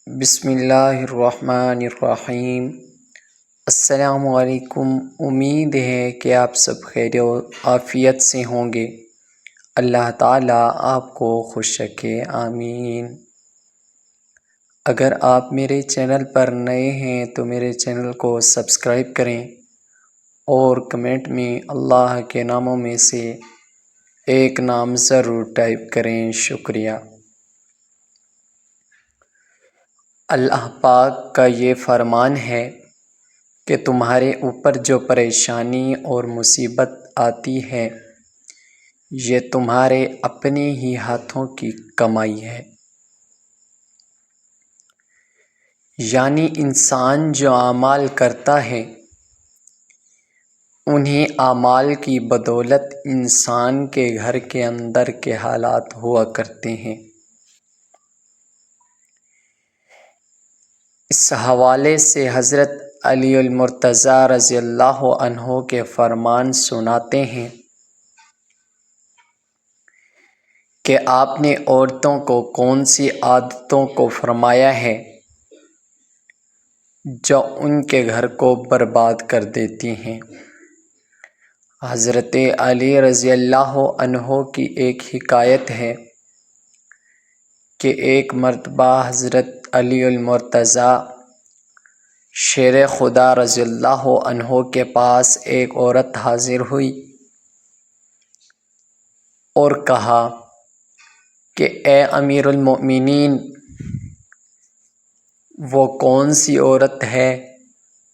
بسم اللہ الرحمن الرحیم۔ السلام علیکم۔ امید ہے کہ آپ سب خیر و عافیت سے ہوں گے۔ اللہ تعالیٰ آپ کو خوش رکھے، آمین۔ اگر آپ میرے چینل پر نئے ہیں تو میرے چینل کو سبسکرائب کریں اور کمنٹ میں اللہ کے ناموں میں سے ایک نام ضرور ٹائپ کریں، شکریہ۔ اللہ پاک کا یہ فرمان ہے کہ تمہارے اوپر جو پریشانی اور مصیبت آتی ہے یہ تمہارے اپنے ہی ہاتھوں کی کمائی ہے۔ یعنی انسان جو اعمال کرتا ہے انہیں اعمال کی بدولت انسان کے گھر کے اندر کے حالات ہوا کرتے ہیں۔ اس حوالے سے حضرت علی المرتضیٰ رضی اللہ عنہ کے فرمان سناتے ہیں کہ آپ نے عورتوں کو کون سی عادتوں کو فرمایا ہے جو ان کے گھر کو برباد کر دیتی ہیں۔ حضرت علی رضی اللہ عنہ کی ایک حکایت ہے کہ ایک مرتبہ حضرت علی المرتضیٰ شیر خدا رضی اللہ عنہ کے پاس ایک عورت حاضر ہوئی اور کہا کہ اے امیر المؤمنین، وہ کون سی عورت ہے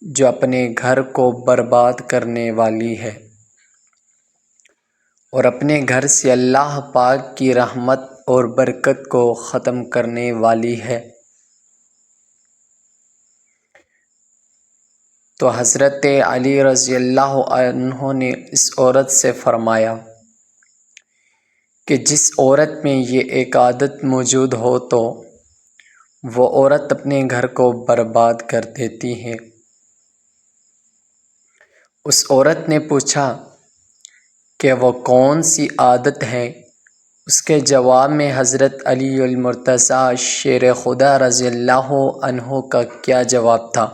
جو اپنے گھر کو برباد کرنے والی ہے اور اپنے گھر سے اللہ پاک کی رحمت اور برکت کو ختم کرنے والی ہے؟ تو حضرت علی رضی اللہ عنہ نے اس عورت سے فرمایا کہ جس عورت میں یہ ایک عادت موجود ہو تو وہ عورت اپنے گھر کو برباد کر دیتی ہے۔ اس عورت نے پوچھا کہ وہ کون سی عادت ہے؟ اس کے جواب میں حضرت علی المرتضیٰ شیر خدا رضی اللہ عنہ کا کیا جواب تھا؟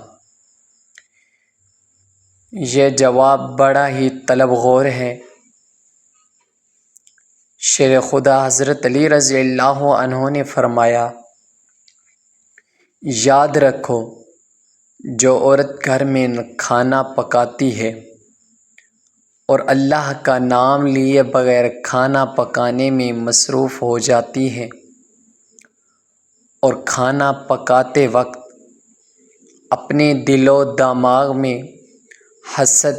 یہ جواب بڑا ہی طلب غور ہے۔ شیر خدا حضرت علی رضی اللہ عنہ نے فرمایا، یاد رکھو، جو عورت گھر میں کھانا پکاتی ہے اور اللہ کا نام لیے بغیر کھانا پکانے میں مصروف ہو جاتی ہے اور کھانا پکاتے وقت اپنے دل و دماغ میں حسد،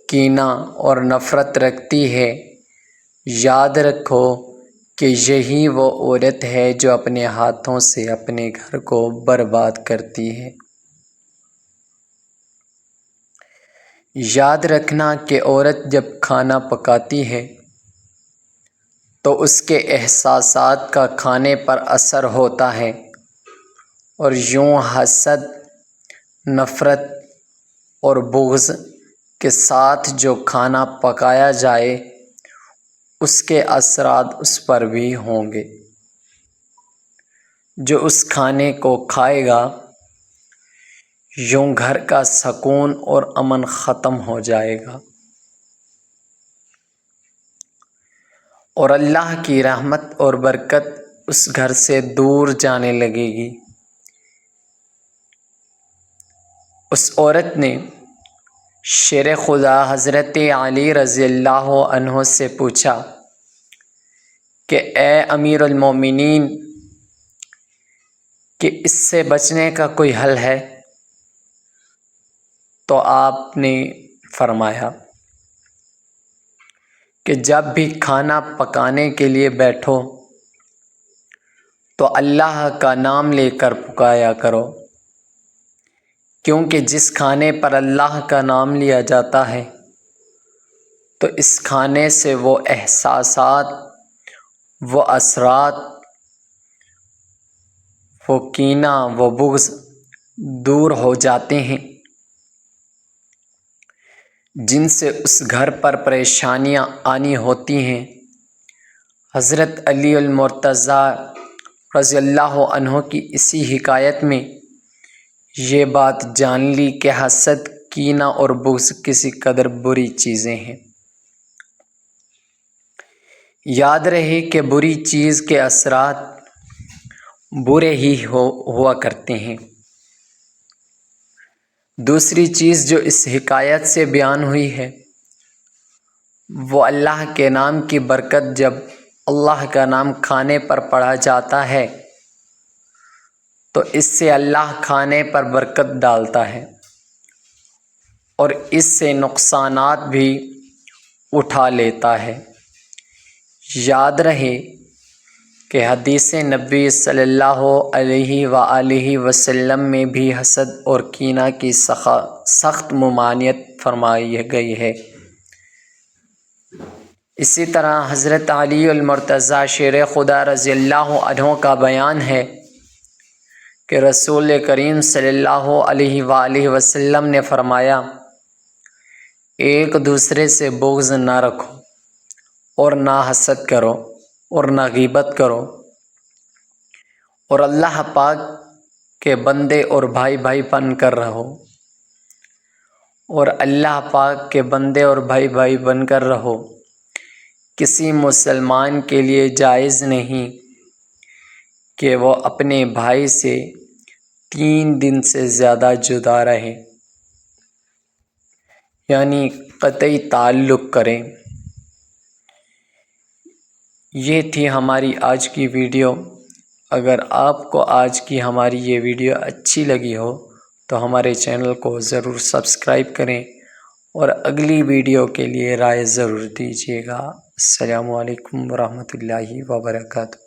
کینہ اور نفرت رکھتی ہے، یاد رکھو کہ یہی وہ عورت ہے جو اپنے ہاتھوں سے اپنے گھر کو برباد کرتی ہے۔ یاد رکھنا کہ عورت جب کھانا پکاتی ہے تو اس کے احساسات کا کھانے پر اثر ہوتا ہے، اور یوں حسد، نفرت اور بغض کے ساتھ جو کھانا پکایا جائے اس کے اثرات اس پر بھی ہوں گے۔ جو اس کھانے کو کھائے گا یوں گھر کا سکون اور امن ختم ہو جائے گا اور اللہ کی رحمت اور برکت اس گھر سے دور جانے لگے گی۔ اس عورت نے شیر خدا حضرت علی رضی اللہ عنہ سے پوچھا کہ اے امیر المومنین، کہ اس سے بچنے کا کوئی حل ہے؟ تو آپ نے فرمایا کہ جب بھی کھانا پکانے کے لیے بیٹھو تو اللہ کا نام لے کر پکایا کرو، کیونکہ جس کھانے پر اللہ کا نام لیا جاتا ہے تو اس کھانے سے وہ احساسات، وہ اثرات، وہ کینہ، وہ بغض دور ہو جاتے ہیں جن سے اس گھر پر پریشانیاں آنی ہوتی ہیں۔ حضرت علی المرتضیٰ رضی اللہ عنہ کی اسی حکایت میں یہ بات جان لی کہ حسد، کینہ اور بغض کسی قدر بری چیزیں ہیں۔ یاد رہے کہ بری چیز کے اثرات برے ہی ہوا کرتے ہیں۔ دوسری چیز جو اس حکایت سے بیان ہوئی ہے وہ اللہ کے نام کی برکت۔ جب اللہ کا نام کھانے پر پڑھا جاتا ہے تو اس سے اللہ کھانے پر برکت ڈالتا ہے اور اس سے نقصانات بھی اٹھا لیتا ہے۔ یاد رہے کہ حدیث نبی صلی اللہ علیہ وآلہ وسلم میں بھی حسد اور کینہ کی سخت ممانعت فرمائی گئی ہے۔ اسی طرح حضرت علی المرتضیٰ شیر خدا رضی اللہ عنہ کا بیان ہے کہ رسول کریم صلی اللہ علیہ وآلہ وسلم نے فرمایا، ایک دوسرے سے بغض نہ رکھو اور نہ حسد کرو اور نہ غیبت کرو، اور اللہ پاک کے بندے اور بھائی بھائی بن کر رہو، اور اللہ پاک کے بندے اور بھائی بھائی بن کر رہو۔ کسی مسلمان کے لیے جائز نہیں کہ وہ اپنے بھائی سے 3 دن سے زیادہ جدا رہے، یعنی قطعی تعلق کریں۔ یہ تھی ہماری آج کی ویڈیو۔ اگر آپ کو آج کی ہماری یہ ویڈیو اچھی لگی ہو تو ہمارے چینل کو ضرور سبسکرائب کریں اور اگلی ویڈیو کے لیے رائے ضرور دیجیے گا۔ السلام علیکم ورحمۃ اللہ وبرکاتہ۔